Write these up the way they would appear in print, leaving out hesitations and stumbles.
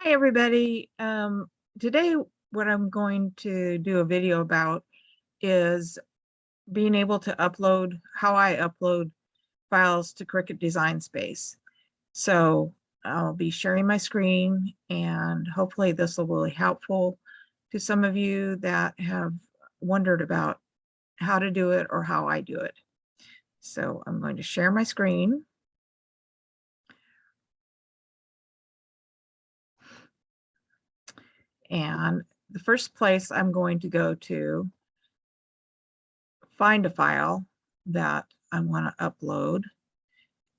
Hi, everybody. Today, what I'm going to do a video about is being able to upload, how I upload files to Cricut Design Space. So I'll be sharing my screen, and hopefully this will be really helpful to some of you that have wondered about how to do it or how I do it. So I'm going to share my screen. And the first place I'm going to go to find a file that I want to upload.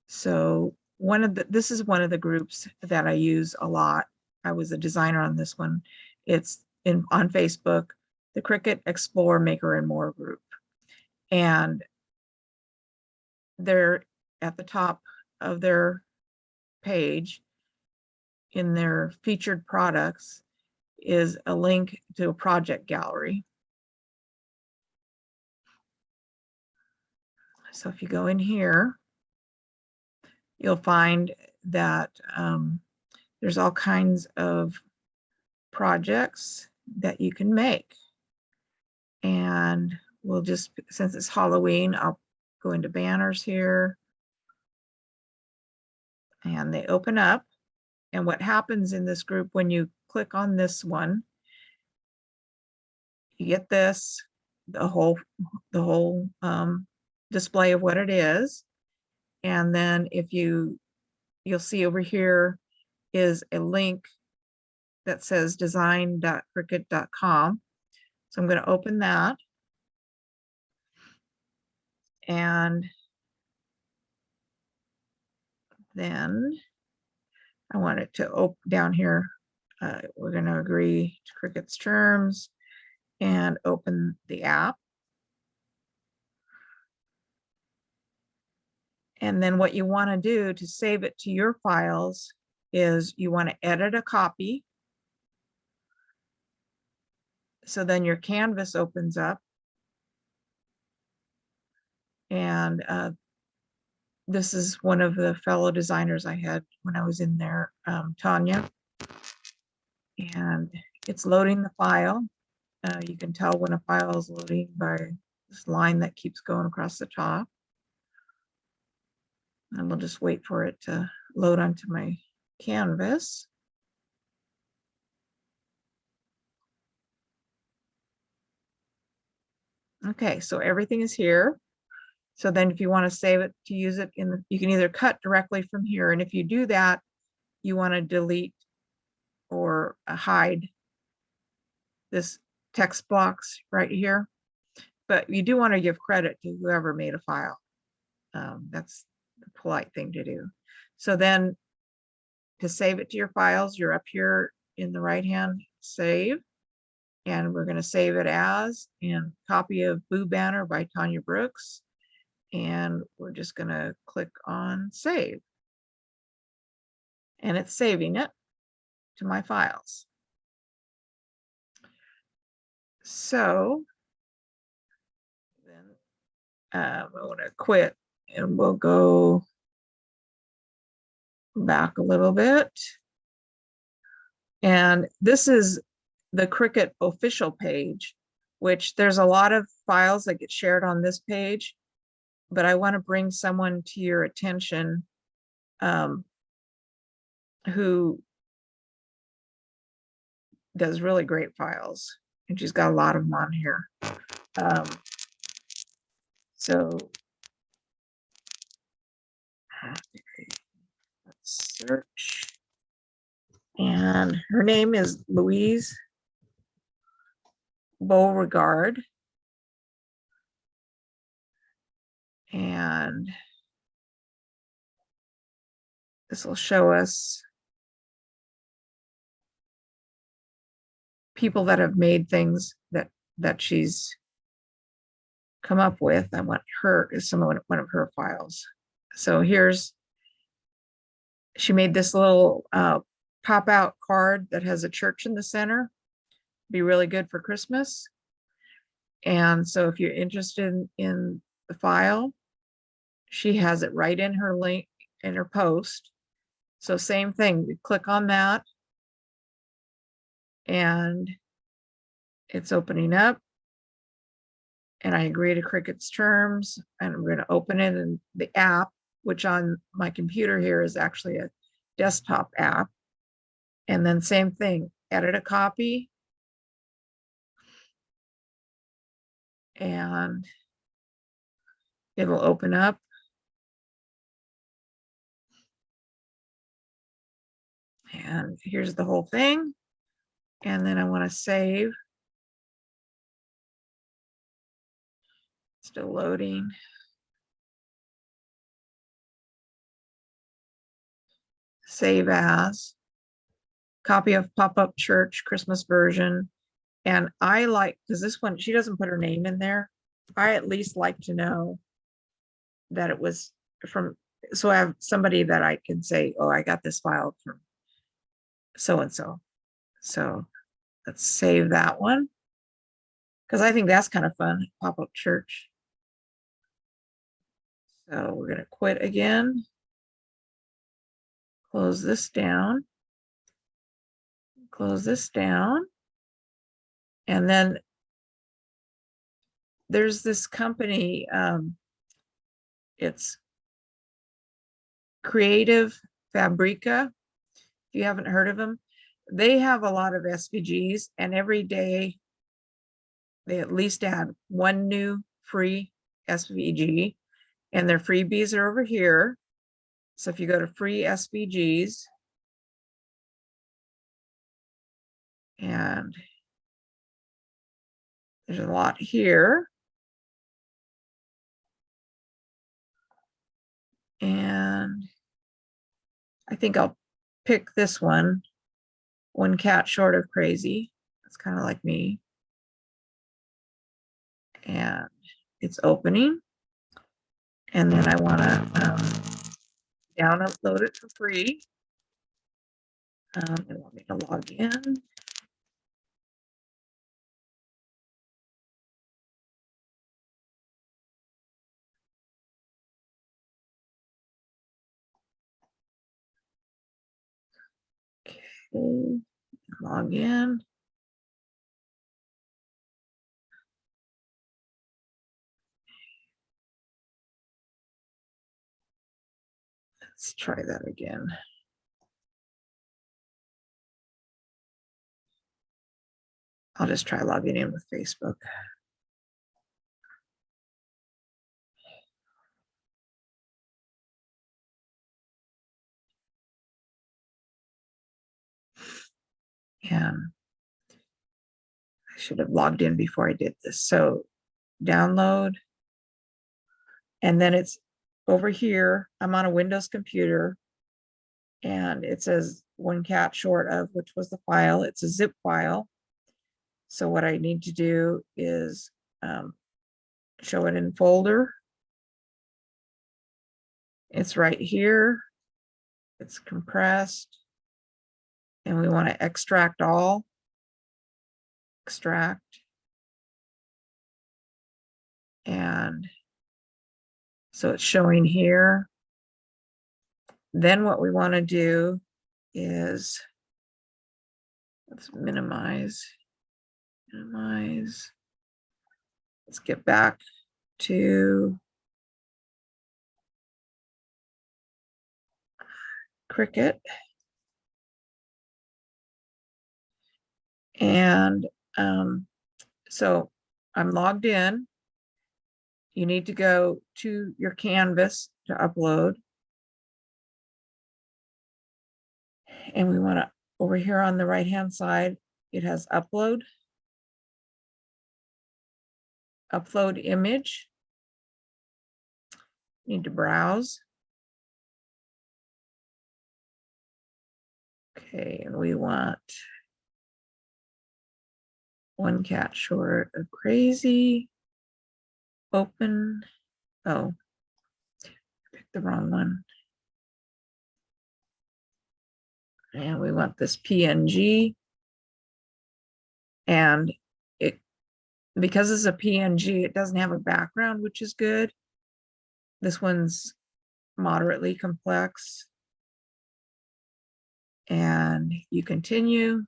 So this is one of the groups that I use a lot. I was a designer on this one. It's on Facebook, the Cricut Explore Maker and More group. And they're at the top of their page in their featured products is a link to a project gallery. So if you go in here, you'll find that there's all kinds of projects that you can make. And we'll just, since it's Halloween, I'll go into banners here. And they open up. And what happens in this group when you click on this one, you get this, the whole display of what it is. And then if you'll see over here is a link that says design.cricut.com. So I'm going to open that. And then I want it to open down here. We're going to agree to Cricut's terms and open the app. And then what you want to do to save it to your files is you want to edit a copy. So then your canvas opens up. And this is one of the fellow designers I had when I was in there, Tanya. And it's loading the file. You can tell when a file is loading by this line that keeps going across the top. And we'll just wait for it to load onto my canvas. Okay, so everything is here. So then if you want to save it to use it you can either cut directly from here. And if you do that, you want to delete or hide this text box right here. But you do want to give credit to whoever made a file. That's the polite thing to do. So then to save it to your files, you're up here in the right hand, save. And we're going to save it as in copy of Boo Banner by Tanya Brooks. And we're just going to click on save. And it's saving it to my files. So then I want to quit and we'll go back a little bit. And this is the Cricut official page, which there's a lot of files that get shared on this page, but I want to bring someone to your attention who does really great files, and she's got a lot of them on here. So let's search, and her name is Louise Beauregard, and this will show us people that have made things that she's come up with. I want her is one of her files. So she made this little pop-out card that has a church in the center. Be really good for Christmas. And so if you're interested in the file, she has it right in her link in her post. So same thing, you click on that and it's opening up, and I agree to Cricut's terms, and I'm going to open it in the app, which on my computer here is actually a desktop app. And then same thing, edit a copy, and it'll open up. And here's the whole thing. And then I want to save. Still loading. Save as. Copy of Pop-Up Church Christmas version. And I like, because this one, she doesn't put her name in there. I at least like to know that it was from, so I have somebody that I can say, oh, I got this file from so-and-so. So let's save that one, because I think that's kind of fun, Pop-Up Church. So we're going to quit again. Close this down. Close this down. And then there's this company, it's Creative Fabrica. If you haven't heard of them, they have a lot of SVGs, and every day they at least add one new free SVG, and their freebies are over here. So if you go to free SVGs, and there's a lot here. And I think I'll pick this one, One Cat Short of Crazy. That's kind of like me. And it's opening. And then I want to download it for free. They want me to log in. Okay, log in. Let's try that again. I'll just try logging in with Facebook. And I should have logged in before I did this. So download. And then it's over here. I'm on a Windows computer. And it says One Cat Short of, which was the file. It's a zip file. So what I need to do is show it in folder. It's right here. It's compressed. And we want to extract all. Extract. And so it's showing here. Then what we want to do is, let's minimize. Let's get back to Cricut. And so I'm logged in. You need to go to your canvas to upload. And we want to, over here on the right-hand side, it has upload. Upload image. Need to browse. Okay, and we want One Cat Short of Crazy. Open. Oh, I picked the wrong one. And we want this PNG. And it, because it's a PNG, it doesn't have a background, which is good. This one's moderately complex. And you continue.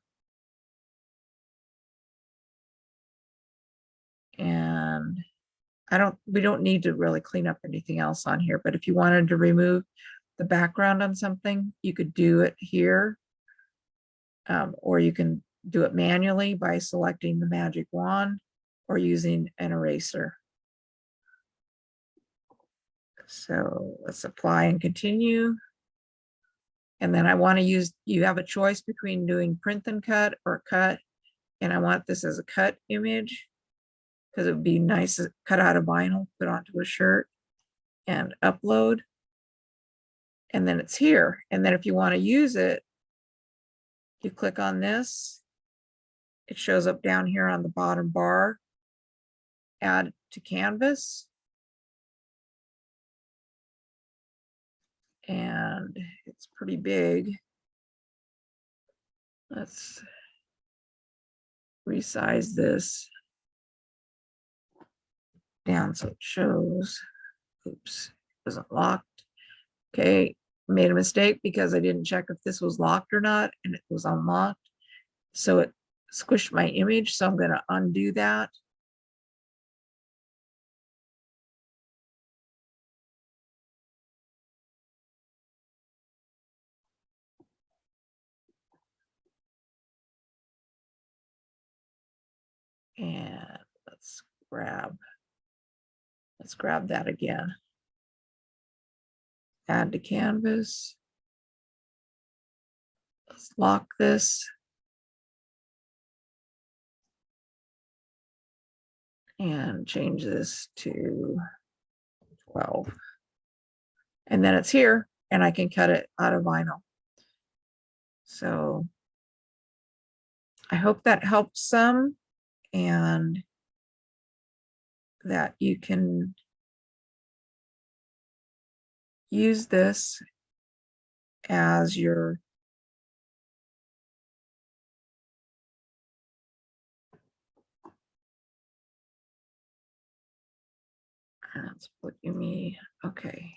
And we don't need to really clean up anything else on here, but if you wanted to remove the background on something, you could do it here. Or you can do it manually by selecting the magic wand or using an eraser. So let's apply and continue. And then I want to use, you have a choice between doing print and cut or cut. And I want this as a cut image because it would be nice to cut out of vinyl, put onto a shirt and upload. And then it's here. And then if you want to use it, you click on this. It shows up down here on the bottom bar, add to canvas. And it's pretty big. Let's resize this down so it shows. Oops, it wasn't locked. Okay, made a mistake because I didn't check if this was locked or not, and it was unlocked. So it squished my image, so I'm going to undo that. And let's grab that again. Add to canvas. Let's lock this. And change this to 12. And then it's here, and I can cut it out of vinyl. So I hope that helps some, and that you can use this as your that's what you mean. Okay.